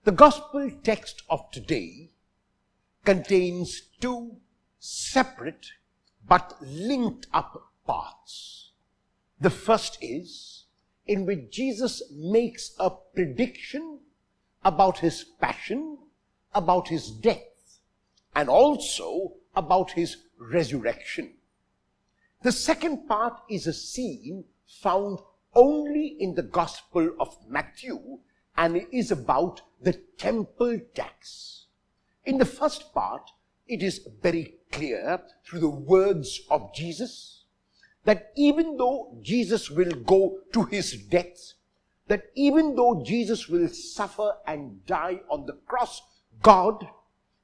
The gospel text of today contains two separate but linked up parts. The first is in which Jesus makes a prediction about his passion, about his death, and also about his resurrection. The second part is a scene found only in the Gospel of Matthew, and it is about the temple tax. In the first part, it is very clear through the words of Jesus that even though Jesus will go to his death, that even though Jesus will suffer and die on the cross, God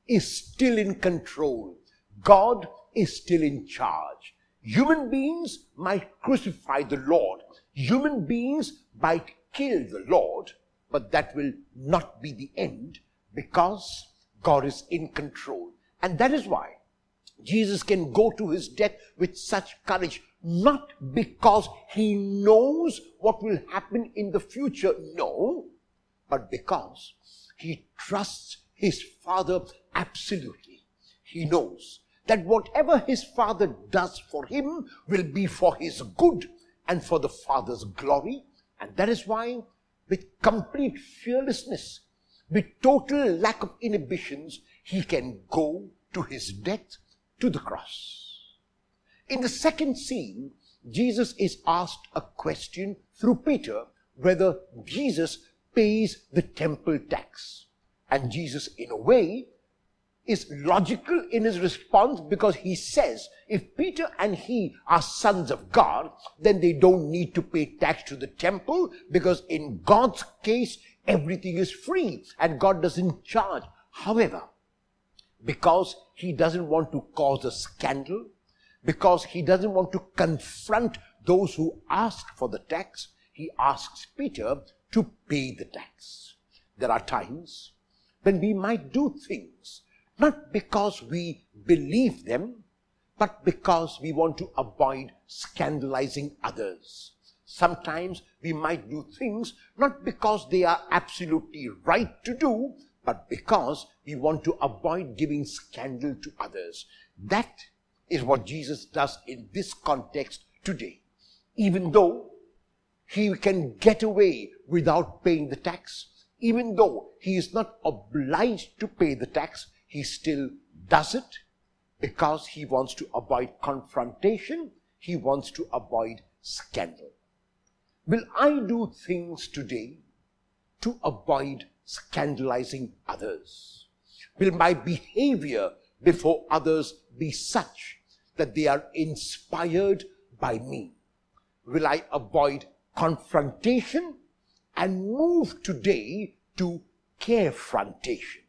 is still in control. God is still in charge. Human beings might crucify the Lord. Human beings might kill the Lord, but that will not be the end because God is in control. And that is why Jesus can go to his death with such courage, not because he knows what will happen in the future, no, but because he trusts his Father absolutely. He knows that whatever his Father does for him will be for his good and for the Father's glory. And that is why, with complete fearlessness, with total lack of inhibitions, he can go to his death, to the cross. In the second scene, Jesus is asked a question through Peter whether Jesus pays the temple tax. And Jesus, in a way, is logical in his response because he says, if Peter and he are sons of God, then they don't need to pay tax to the temple because in God's case, everything is free and God doesn't charge. However, because he doesn't want to cause a scandal, because he doesn't want to confront those who ask for the tax, he asks Peter to pay the tax. There are times when we might do things not because we believe them, but because we want to avoid scandalizing others. Sometimes we might do things not because they are absolutely right to do, but because we want to avoid giving scandal to others. That is what Jesus does in this context today. Even though he can get away without paying the tax, even though he is not obliged to pay the tax, he still does it because he wants to avoid confrontation, he wants to avoid scandal. Will I do things today to avoid scandalizing others? Will my behavior before others be such that they are inspired by me? Will I avoid confrontation and move today to carefrontation?